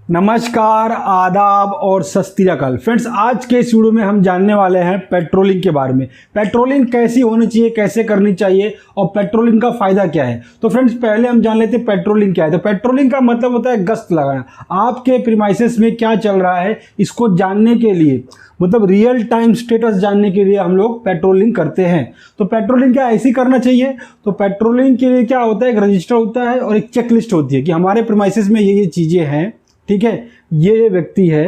नमस्कार, आदाब और सत श्री अकाल। फ्रेंड्स, आज के इस वीडियो में हम जानने वाले हैं पेट्रोलिंग के बारे में। पेट्रोलिंग कैसी होनी चाहिए, कैसे करनी चाहिए और पेट्रोलिंग का फ़ायदा क्या है। तो फ्रेंड्स, पहले हम जान लेते हैं पेट्रोलिंग क्या है। तो पेट्रोलिंग का मतलब होता है गश्त लगाना। आपके प्रीमाइसेस में क्या चल रहा है इसको जानने के लिए, मतलब रियल टाइम स्टेटस जानने के लिए हम लोग पेट्रोलिंग करते हैं। तो पेट्रोलिंग क्या ऐसी करना चाहिए। तो पेट्रोलिंग के लिए क्या होता है, एक रजिस्टर होता है और एक चेक लिस्ट होती है कि हमारे प्रीमाइसेस में ये चीज़ें हैं। ठीक है, ये व्यक्ति है,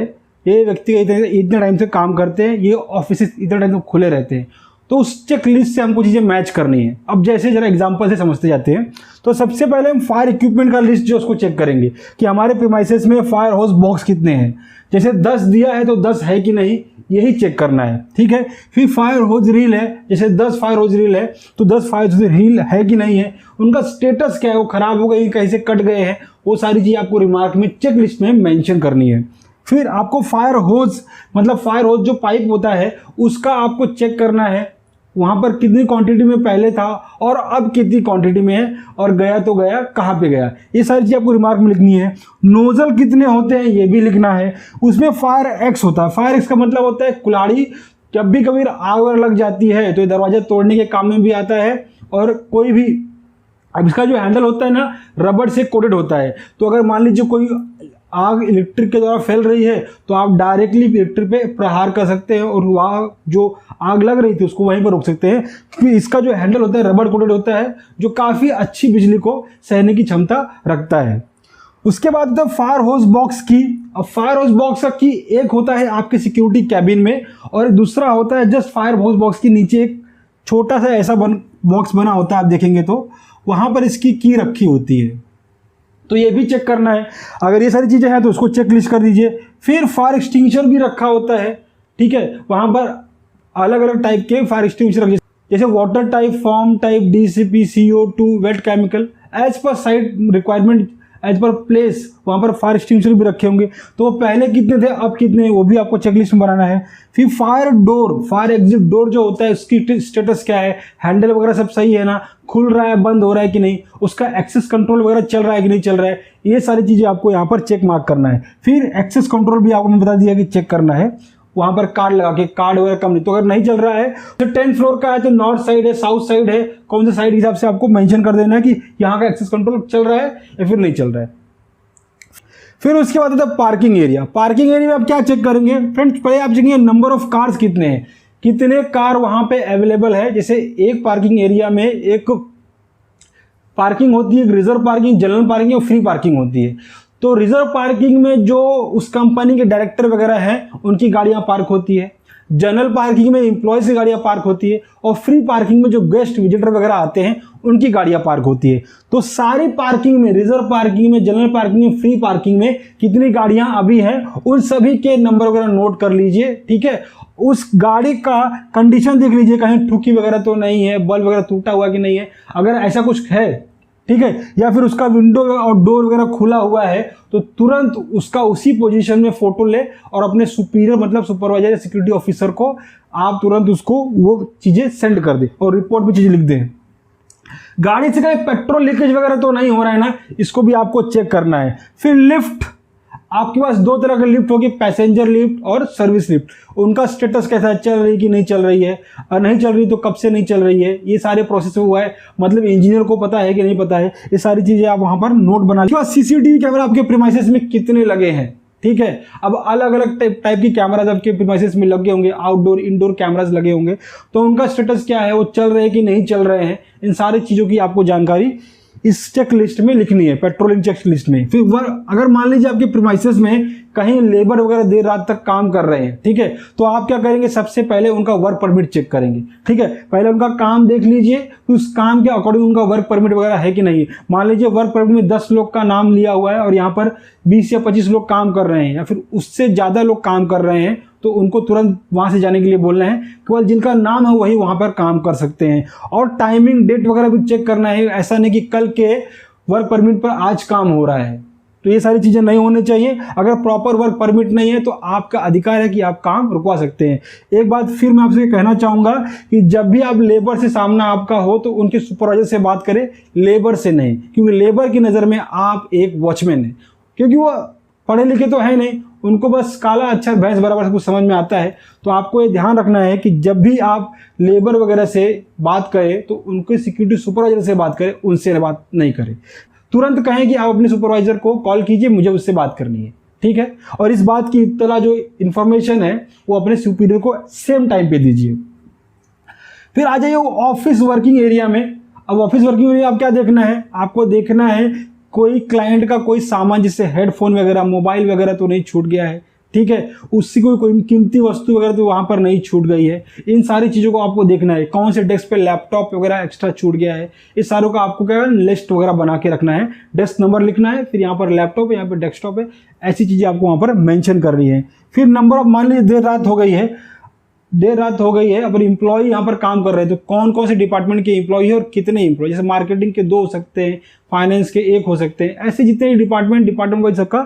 ये व्यक्ति इतने टाइम से काम करते हैं, ये ऑफिस इतने टाइम से खुले रहते हैं। तो उस चेक लिस्ट से हमको चीज़ें मैच करनी है। अब जैसे जरा एग्जांपल से समझते जाते हैं। तो सबसे पहले हम फायर इक्विपमेंट का लिस्ट जो उसको चेक करेंगे कि हमारे प्रीमाइसेस में फायर होस बॉक्स कितने हैं। जैसे 10 दिया है तो 10 है कि नहीं, यही चेक करना है। ठीक है, फिर फायर होज रील है, जैसे 10 फायर होज रील है तो 10 फायर होज रील है कि नहीं है, उनका स्टेटस क्या है, वो खराब हो गई, कहीं से कट गए हैं, वो सारी चीज़ आपको रिमार्क में चेक लिस्ट में मेंशन करनी है। फिर आपको फायर होज मतलब फायर होज जो पाइप होता है उसका आपको चेक करना है, वहाँ पर कितनी क्वांटिटी में पहले था और अब कितनी क्वांटिटी में है, और गया तो गया, कहाँ पे गया, ये सारी चीज़ आपको रिमार्क में लिखनी है। नोजल कितने होते हैं ये भी लिखना है। उसमें फायर एक्स होता है। फायर एक्स का मतलब होता है कुल्हाड़ी, जब भी कभी आग लग जाती है तो ये दरवाजा तोड़ने के काम में भी आता है। और कोई भी, अब इसका जो हैंडल होता है ना, रबड़ से कोटेड होता है। तो अगर मान लीजिए कोई आग इलेक्ट्रिक के द्वारा फैल रही है तो आप डायरेक्टली इलेक्ट्रिक पे प्रहार कर सकते हैं और वहाँ जो आग लग रही थी उसको वहीं पर रोक सकते हैं, क्योंकि इसका जो हैंडल होता है रबड़ कोटेड होता है, जो काफ़ी अच्छी बिजली को सहने की क्षमता रखता है। उसके बाद तो फायर होस बॉक्स की। अब फायर होस बॉक्स का की एक होता है आपके सिक्योरिटी कैबिन में और दूसरा होता है जस्ट फायर होस बॉक्स के नीचे एक छोटा सा ऐसा बॉक्स बना होता है, आप देखेंगे तो वहाँ पर इसकी की रखी होती है। तो ये भी चेक करना है। अगर ये सारी चीज़ें हैं तो उसको चेक लिस्ट कर दीजिए। फिर फायर एक्सटिंग्विशर भी रखा होता है। ठीक है, वहाँ पर अलग अलग टाइप के फायर एक्सटिंग्विशर रखिए, जैसे water type, foam type, DCP, CO2, wet chemical, as per site requirement, as per place, वहाँ पर फायर एक्सटिंग्विशर भी रखे होंगे। तो वो पहले कितने थे, अब कितने, वो भी आपको चेकलिस्ट में बनाना है। फिर fire door, fire exit door जो होता है उसकी स्टेटस क्या है, हैंडल वगैरह सब सही है ना, खुल रहा है, बंद हो रहा है कि नहीं, उसका एक्सेस कंट्रोल वगैरह चल रहा है कि नहीं चल रहा है, ये सारी चीज़ें आपको यहाँ पर चेक मार्क करना है। फिर एक्सेस कंट्रोल भी आपको मैं बता दिया कि चेक करना है, वहाँ पर कार्ड लगा के, कार्ड वगैरह कम नहीं। तो अगर नहीं चल रहा है तो 10th फ्लोर का है तो नॉर्थ साइड है, साउथ साइड है, कौन सा साइड, हिसाब से आपको मेंशन कर देना है कि यहाँ का एक्सेस कंट्रोल चल रहा है या फिर नहीं चल रहा है। फिर उसके बाद आता है पार्किंग एरिया। पार्किंग एरिया में आप क्या चेक करेंगे फ्रेंड्स, पहले आप चेकिंग नंबर ऑफ कार्स कितने हैं, कितने कार वहाँ पे अवेलेबल है। जैसे एक पार्किंग एरिया में एक पार्किंग होती है, रिजर्व पार्किंग, जनरल पार्किंग और फ्री पार्किंग होती है। तो रिजर्व पार्किंग में जो उस कंपनी के डायरेक्टर वगैरह हैं उनकी गाड़ियां पार्क होती है, जनरल पार्किंग में एम्प्लॉयज की गाड़ियां पार्क होती है, और फ्री पार्किंग में जो गेस्ट विजिटर वगैरह आते हैं उनकी गाड़ियां पार्क होती है। तो सारी पार्किंग में, रिजर्व पार्किंग में, जनरल पार्किंग में, फ्री पार्किंग में कितनी गाड़ियां अभी हैं उन सभी के नंबर वगैरह नोट कर लीजिए। ठीक है, उस गाड़ी का कंडीशन देख लीजिए, कहीं ठुकी वगैरह तो नहीं है, बल्ब वगैरह टूटा हुआ कि नहीं है। अगर ऐसा कुछ है, ठीक है, या फिर उसका विंडो और डोर वगैरह खुला हुआ है तो तुरंत उसका उसी पोजीशन में फोटो ले और अपने सुपीरियर मतलब सुपरवाइजर या सिक्योरिटी ऑफिसर को आप तुरंत उसको वो चीज़ें सेंड कर दे और रिपोर्ट में चीज़ें लिख दें। गाड़ी से कहीं पेट्रोल लीकेज वगैरह तो नहीं हो रहा है ना, इसको भी आपको चेक करना है। फिर लिफ्ट, आपके पास दो तरह की लिफ्ट होगी, पैसेंजर लिफ्ट और सर्विस लिफ्ट। उनका स्टेटस कैसा है, चल रही कि नहीं चल रही है, और नहीं चल रही तो कब से नहीं चल रही है, ये सारे प्रोसेस हुआ है, मतलब इंजीनियर को पता है कि नहीं पता है, ये सारी चीज़ें आप वहाँ पर नोट बना लीजिए। CCTV कैमरा आपके प्रीमाइसेस में कितने लगे हैं। ठीक है, अब अलग अलग टाइप की कैमराज आपके प्रीमाइसेस में लगे होंगे, आउटडोर इंडोर कैमराज लगे होंगे, तो उनका स्टेटस क्या है, वो चल रहे हैं कि नहीं चल रहे हैं, इन सारी चीज़ों की आपको जानकारी इस चेक लिस्ट में लिखनी है, पेट्रोलिंग चेक लिस्ट में। फिर अगर मान लीजिए आपके प्रीमाइसेस में कहीं लेबर वगैरह देर रात तक काम कर रहे हैं, ठीक है, तो आप क्या करेंगे, सबसे पहले उनका वर्क परमिट चेक करेंगे। ठीक है, पहले उनका काम देख लीजिए कि उस काम के अकॉर्डिंग उनका वर्क परमिट वगैरह है कि नहीं। मान लीजिए वर्क परमिट में 10 लोग का नाम लिया हुआ है और यहाँ पर 20 या 25 लोग काम कर रहे हैं या फिर उससे ज़्यादा लोग काम कर रहे हैं, तो उनको तुरंत वहाँ से जाने के लिए बोलना है। केवल जिनका नाम है वही वहाँ पर काम कर सकते हैं। और टाइमिंग डेट वगैरह भी चेक करना है, ऐसा नहीं कि कल के वर्क परमिट पर आज काम हो रहा है, तो ये सारी चीज़ें नहीं होनी चाहिए। अगर प्रॉपर वर्क परमिट नहीं है तो आपका अधिकार है कि आप काम रुकवा सकते हैं। एक बात फिर मैं आपसे कहना चाहूँगा कि जब भी आप लेबर से सामना आपका हो तो उनके सुपरवाइजर से बात करें, लेबर से नहीं, क्योंकि लेबर की नज़र में आप एक वॉचमैन हैं, क्योंकि वो पढ़े लिखे तो है नहीं, उनको बस काला अक्षर भैंस बराबर सब कुछ समझ में आता है। तो आपको ये ध्यान रखना है कि जब भी आप लेबर वगैरह से बात करें तो उनके सिक्योरिटी सुपरवाइजर से बात करें, उनसे बात नहीं करें। तुरंत कहें कि आप अपने सुपरवाइजर को कॉल कीजिए, मुझे उससे बात करनी है, ठीक है। और इस बात की इत्तला जो इन्फॉर्मेशन है वो अपने सुपीरियर को सेम टाइम पे दीजिए। फिर आ जाइए ऑफिस वर्किंग एरिया में। अब ऑफिस वर्किंग एरिया आप क्या देखना है, आपको देखना है कोई क्लाइंट का कोई सामान जैसे हेडफोन वगैरह, मोबाइल वगैरह तो नहीं छूट गया है, ठीक है। उसकी कोई कीमती वस्तु वगैरह तो वहाँ पर नहीं छूट गई है। इन सारी चीज़ों को आपको देखना है। कौन से डेस्क पे लैपटॉप वगैरह एक्स्ट्रा छूट गया है, इस सारों का आपको क्या है लिस्ट वगैरह बना के रखना है। डेस्क नंबर लिखना है, फिर यहाँ पर लैपटॉप है, यहाँ पर डेस्कटॉप है, ऐसी चीज़ें आपको वहाँ पर मेंशन करनी है। फिर नंबर ऑफ, मान लीजिए देर रात हो गई है, अगर इम्प्लॉय यहाँ पर काम कर रहे हैं तो कौन कौन से डिपार्टमेंट के इम्प्लॉय है और कितने इम्प्लॉय, जैसे मार्केटिंग के 2 हो सकते हैं, फाइनेंस के 1 हो सकते हैं, ऐसे जितने डिपार्टमेंट वाइज सबका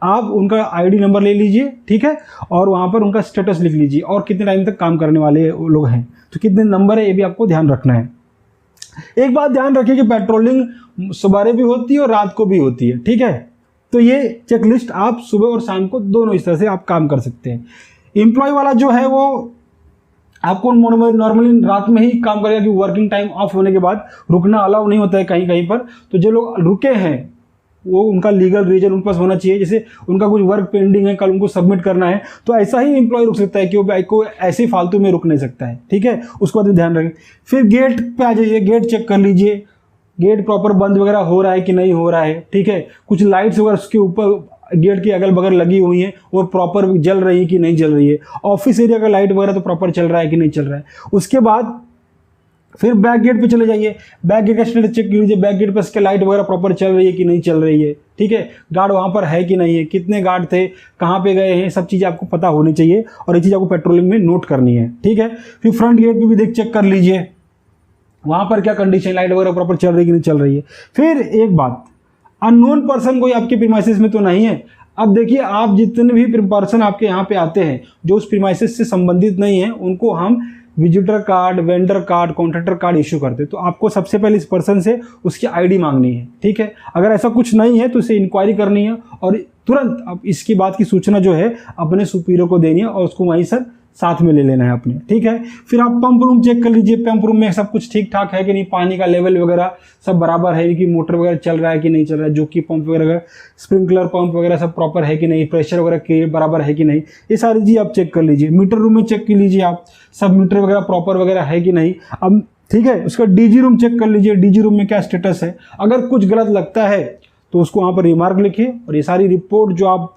आप उनका आईडी नंबर ले लीजिए, ठीक है। और वहाँ पर उनका स्टेटस लिख लीजिए और कितने टाइम तक काम करने वाले लोग हैं, तो कितने नंबर है ये भी आपको ध्यान रखना है। एक बात ध्यान रखिए कि पेट्रोलिंग सुबह भी होती है और रात को भी होती है, ठीक है। तो ये चेकलिस्ट आप सुबह और शाम को दोनों इस तरह से आप काम कर सकते हैं। एम्प्लॉय वाला जो है वो आपको नॉर्मली रात में ही काम करेगा, कि वर्किंग टाइम ऑफ होने के बाद रुकना अलाउ नहीं होता है कहीं कहीं पर। तो जो लोग रुके हैं वो उनका लीगल रीजन उनके पास होना चाहिए, जैसे उनका कुछ वर्क पेंडिंग है, कल उनको सबमिट करना है, तो ऐसा ही एम्प्लॉय रुक सकता है कि वो बाइक को ऐसे फालतू में रुक नहीं सकता है, ठीक है। उसको भी ध्यान रखें। फिर गेट पे आ जाइए, गेट चेक कर लीजिए, गेट प्रॉपर बंद वगैरह हो रहा है कि नहीं हो रहा है, ठीक है। कुछ लाइट्स वगैरह उसके ऊपर गेट के अगल बगल लगी हुई हैं, वो प्रॉपर जल रही है कि नहीं जल रही है। ऑफिस एरिया का लाइट वगैरह तो प्रॉपर चल रहा है कि नहीं चल रहा है। उसके बाद फिर बैक गेट पे चले जाइए, बैक गेट का स्टेटस चेक कर लीजिए, बैक गेट पर इसके लाइट वगैरह प्रॉपर चल रही है कि नहीं चल रही है, ठीक है। गार्ड वहाँ पर है कि नहीं है, कितने गार्ड थे, कहाँ पे गए हैं, सब चीज़ें आपको पता होनी चाहिए और ये चीज़ आपको पेट्रोलिंग में नोट करनी है, ठीक है। फिर फ्रंट गेट पर भी चेक कर लीजिए वहाँ पर क्या कंडीशन, लाइट वगैरह प्रॉपर चल रही है कि नहीं चल रही है। फिर एक बात, अननोन पर्सन कोई आपके प्रीमाइसेस में तो नहीं है। अब देखिए, आप जितने भी पर्सन आपके यहाँ पे आते हैं जो उस प्रीमाइसेस से संबंधित नहीं है, उनको हम visitor card, vendor card, contractor card issue करते हैं। तो आपको सबसे पहले इस पर्सन से उसकी आईडी मांगनी है, ठीक है। अगर ऐसा कुछ नहीं है तो उसे इंक्वायरी करनी है और तुरंत अब इसकी बात की सूचना जो है अपने सुपीरियर को देनी है और उसको वहीं सर साथ में ले लेना है अपने, ठीक है। फिर आप पंप रूम चेक कर लीजिए, पंप रूम में सब कुछ ठीक ठाक है कि नहीं, पानी का लेवल वगैरह सब बराबर है कि मोटर वगैरह चल रहा है कि नहीं चल रहा है, जो कि पंप वगैरह स्प्रिंकलर पंप वगैरह सब प्रॉपर है कि नहीं, प्रेशर वगैरह के बराबर है कि नहीं, ये सारी चीज़ आप चेक कर लीजिए। मीटर रूम में चेक कर लीजिए आप, सब मीटर वगैरह प्रॉपर वगैरह है कि नहीं। अब ठीक है, उसका डीजी रूम चेक कर लीजिए, डीजी रूम में क्या स्टेटस है। अगर कुछ गलत लगता है तो उसको वहाँ पर रिमार्क लिखिए और ये सारी रिपोर्ट जो आप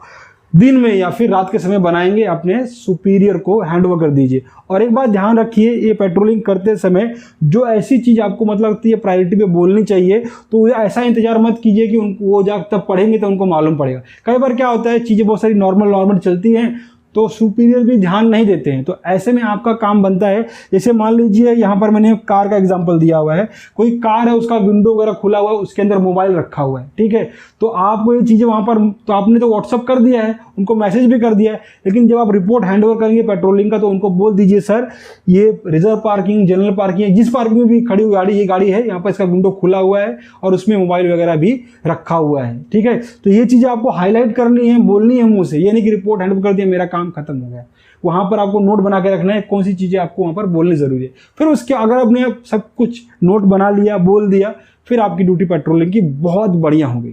दिन में या फिर रात के समय बनाएंगे अपने सुपीरियर को हैंड ओवर कर दीजिए। और एक बात ध्यान रखिए, ये पेट्रोलिंग करते समय जो ऐसी चीज़ आपको मतलब लगती है प्रायोरिटी पे बोलनी चाहिए, तो ऐसा इंतजार मत कीजिए कि उनको वो जा तब पढ़ेंगे तो उनको मालूम पड़ेगा। कई बार क्या होता है, चीज़ें बहुत सारी नॉर्मल चलती हैं तो सुपीरियर भी ध्यान नहीं देते हैं। तो ऐसे में आपका काम बनता है, जैसे मान लीजिए यहाँ पर मैंने कार का एग्जांपल दिया हुआ है, कोई कार है उसका विंडो वगैरह खुला हुआ है, उसके अंदर मोबाइल रखा हुआ है, ठीक है। तो आपको ये चीज़ें वहाँ पर, तो आपने तो व्हाट्सअप कर दिया है, उनको मैसेज भी कर दिया है, लेकिन जब आप रिपोर्ट हैंड ओवर करेंगे पेट्रोलिंग का तो उनको बोल दीजिए सर ये रिजर्व पार्किंग, जनरल पार्किंग, जिस पार्किंग में भी खड़ी हुई गाड़ी, ये गाड़ी है, यहाँ पर इसका विंडो खुला हुआ है और उसमें मोबाइल वगैरह भी रखा हुआ है, ठीक है। तो ये चीज़ें आपको हाईलाइट करनी है, बोलनी है मुँह से, ये नहीं कि रिपोर्ट हैंड ओवर कर दिया मेरा काम खत्म हो गया। वहां पर आपको नोट बना के रखना है कौन सी चीजें आपको वहां पर बोलनी जरूरी है। फिर उसके अगर आपने सब कुछ नोट बना लिया, बोल दिया, फिर आपकी ड्यूटी पेट्रोलिंग की बहुत बढ़िया हो गई।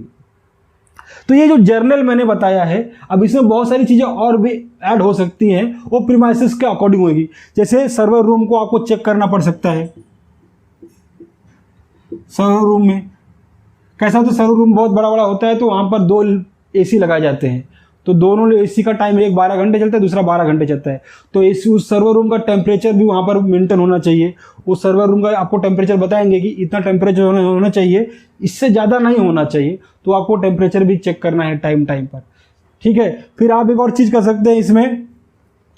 तो ये जो जर्नल मैंने बताया है, अब इसमें बहुत सारी चीजें और भी ऐड हो सकती हैं, वो प्रीमाइसेस के अकॉर्डिंग होगी। जैसे सर्वर रूम को आपको चेक करना पड़ सकता है। सर्वर रूम में कैसा, तो सर्वर रूम बहुत बड़ा बड़ा होता है तो वहां पर 2 AC लगाए जाते हैं, तो दोनों AC का टाइम एक 12 घंटे चलता है, दूसरा 12 घंटे चलता है। तो AC उस सर्वर रूम का टेम्परेचर भी वहाँ पर मेंटेन होना चाहिए। उस सर्वर रूम का आपको टेम्परेचर बताएंगे कि इतना टेम्परेचर होना चाहिए, इससे ज़्यादा नहीं होना चाहिए। तो आपको टेम्परेचर भी चेक करना है टाइम पर, ठीक है। फिर आप एक और चीज़ कर सकते हैं इसमें,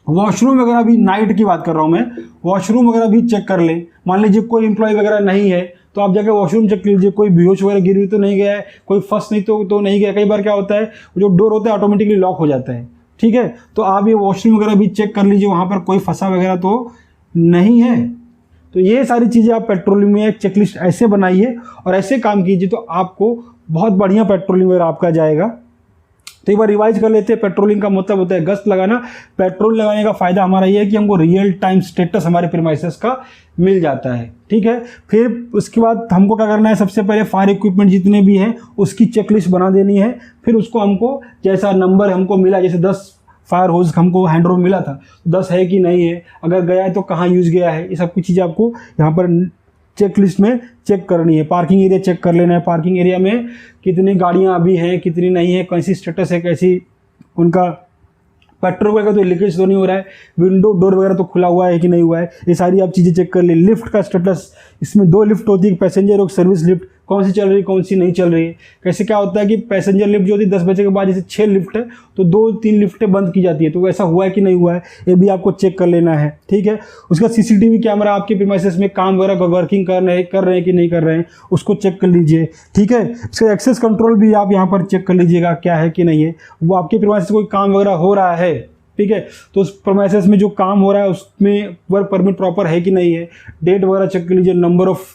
वॉशरूम वगैरह भी, नाइट की बात कर रहा हूँ मैं, वॉशरूम वगैरह भी चेक कर लें। मान लीजिए कोई एम्प्लॉय वगैरह नहीं है तो आप जाकर वॉशरूम चेक कीजिए, कोई बेहोश वगैरह गिर हुई तो नहीं गया है, कोई फंस नहीं तो नहीं गया। कई बार क्या होता है, जो डोर होता है ऑटोमेटिकली लॉक हो जाता है, ठीक है। तो आप ये वॉशरूम वगैरह भी चेक कर लीजिए, वहाँ पर कोई फंसा वगैरह तो नहीं है। तो ये सारी चीज़ें आप पेट्रोलिंग में एक चेकलिस्ट ऐसे बनाइए और ऐसे काम कीजिए तो आपको बहुत बढ़िया पेट्रोलिंग वगैरह आपका जाएगा। तो एक बार रिवाइज कर लेते हैं। पेट्रोलिंग का मतलब होता है गश्त लगाना। पेट्रोल लगाने का फ़ायदा हमारा ये है कि हमको रियल टाइम स्टेटस हमारे प्रीमाइसेस का मिल जाता है, ठीक है। फिर उसके बाद हमको क्या करना है, सबसे पहले फायर इक्विपमेंट जितने भी हैं उसकी चेकलिस्ट बना देनी है। फिर उसको हमको जैसा नंबर हमको मिला, जैसे 10 फायर होज हमको हैंड ओवर मिला था, 10 है कि नहीं है, अगर गया है तो कहाँ यूज़ गया है, ये सब कुछ चीज़ें आपको यहाँ पर चेक लिस्ट में चेक करनी है। पार्किंग एरिया चेक कर लेना है, पार्किंग एरिया में कितनी गाड़ियाँ अभी हैं, कितनी नहीं है, कैसी स्टेटस है, कैसी उनका पेट्रोल वगैरह तो लीकेज तो नहीं हो रहा है, विंडो डोर वगैरह तो खुला हुआ है कि नहीं हुआ है, ये सारी आप चीज़ें चेक कर ले। लिफ्ट का स्टेटस, इसमें 2 लिफ्ट होती है, पैसेंजर और सर्विस लिफ्ट, कौन सी चल रही है कौन सी नहीं चल रही है। कैसे क्या होता है कि पैसेंजर लिफ्ट जो होती है 10 बजे के बाद, जैसे 6 लिफ्ट है तो 2-3 लिफ्टें बंद की जाती है, तो ऐसा हुआ है कि नहीं हुआ है, ये भी आपको चेक कर लेना है, ठीक है। उसका सीसीटीवी कैमरा आपके प्रीमाइसेस में काम वगैरह वर्किंग कर रहे हैं कि नहीं कर रहे हैं, उसको चेक कर लीजिए, ठीक है। इसका एक्सेस कंट्रोल भी आप यहाँ पर चेक कर लीजिएगा क्या है कि नहीं है, वो आपके प्रीमाइसेस कोई काम वगैरह हो रहा है, ठीक है। तो उस प्रीमाइसेस में जो काम हो रहा है उसमें वर्क परमिट प्रॉपर है कि नहीं है, डेट वगैरह चेक कर लीजिए, नंबर ऑफ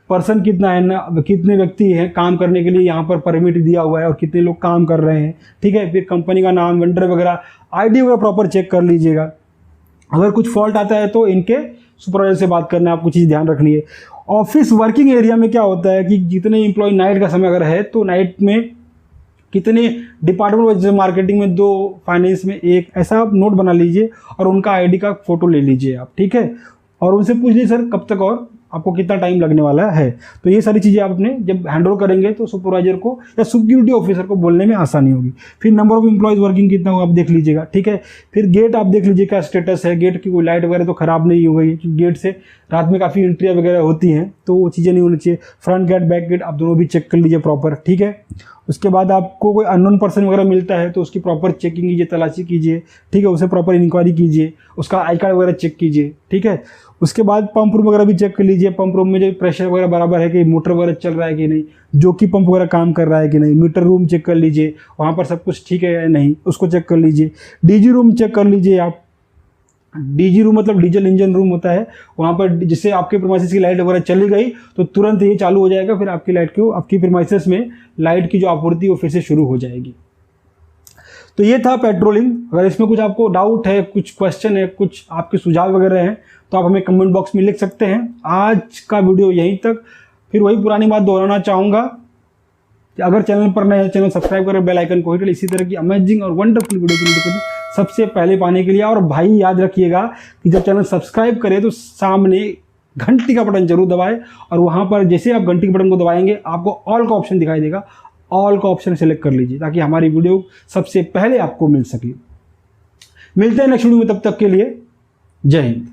पर्सन कितना है ना, कितने व्यक्ति हैं काम करने के लिए यहाँ पर परमिट दिया हुआ है और कितने लोग काम कर रहे हैं, ठीक है। फिर कंपनी का नाम, वेंडर वगैरह, आईडी वगैरह प्रॉपर चेक कर लीजिएगा। अगर कुछ फॉल्ट आता है तो इनके सुपरवाइजर से बात करना है, आपको चीज़ ध्यान रखनी है। ऑफिस वर्किंग एरिया में क्या होता है कि जितने एम्प्लॉय नाइट का समय अगर है तो नाइट में कितने डिपार्टमेंट, जैसे मार्केटिंग में 2, फाइनेंस में 1, ऐसा आप नोट बना लीजिए और उनका आईडी का फ़ोटो ले लीजिए आप, ठीक है। और उनसे पूछ लीजिए सर कब तक और आपको कितना टाइम लगने वाला है। तो ये सारी चीज़ें आप अपने जब हैंडओवर करेंगे तो सुपरवाइजर को या सिक्योरिटी ऑफिसर को बोलने में आसानी होगी। फिर नंबर ऑफ एम्प्लॉयज़ वर्किंग कितना हो आप देख लीजिएगा, ठीक है। फिर गेट आप देख लीजिए क्या स्टेटस है, गेट की कोई लाइट वगैरह तो ख़राब नहीं हो गई, क्योंकि गेट से रात में काफ़ी एंट्रियाँ वगैरह होती हैं तो वो चीज़ें नहीं होनी चाहिए। फ्रंट गेट बैक गेट आप दोनों भी चेक कर लीजिए प्रॉपर, ठीक है। उसके बाद आपको कोई अननोन पर्सन वगैरह मिलता है तो उसकी प्रॉपर चेकिंग कीजिए, तलाशी कीजिए, ठीक है। उसे प्रॉपर इंक्वायरी कीजिए, उसका आई कार्ड वगैरह चेक कीजिए, ठीक है। उसके बाद पंप रूम वगैरह भी चेक कर लीजिए, पंप रूम में जो प्रेशर वगैरह बराबर है कि मोटर वगैरह चल रहा है कि नहीं, जोकी पंप वगैरह काम कर रहा है कि नहीं। मीटर रूम चेक कर लीजिए, वहाँ पर सब कुछ ठीक है या नहीं, उसको चेक कर लीजिए। डीजी रूम चेक कर लीजिए आप। डीजी रूम मतलब डीजल इंजन रूम होता है, वहाँ पर जिससे आपके प्रीमाइसेस की लाइट वगैरह चली गई तो तुरंत ये चालू हो जाएगा, फिर आपकी लाइट को, आपकी प्रीमाइसेस में लाइट की जो आपूर्ति वो फिर से शुरू हो जाएगी। तो ये था पेट्रोलिंग। अगर इसमें कुछ आपको डाउट है, कुछ क्वेश्चन है, कुछ आपके सुझाव वगैरह हैं तो आप हमें कमेंट बॉक्स में लिख सकते हैं। आज का वीडियो यहीं तक। फिर वही पुरानी बात दोहराना चाहूँगा कि अगर चैनल पर नए हैं, चैनल सब्सक्राइब करें, बेल आइकन को हिट करें, इसी तरह की अमेजिंग और वंडरफुल वीडियो की नोटिफिकेशन सबसे पहले पाने के लिए। और भाई याद रखिएगा कि जब चैनल सब्सक्राइब करें तो सामने घंटी का बटन जरूर दबाएं, और वहाँ पर जैसे आप घंटी के बटन को दबाएंगे आपको ऑल का ऑप्शन दिखाई देगा, ऑल का ऑप्शन सेलेक्ट कर लीजिए ताकि हमारी वीडियो सबसे पहले आपको मिल सके। मिलते हैं नेक्स्ट वीडियो में, तब तक के लिए जय हिंद।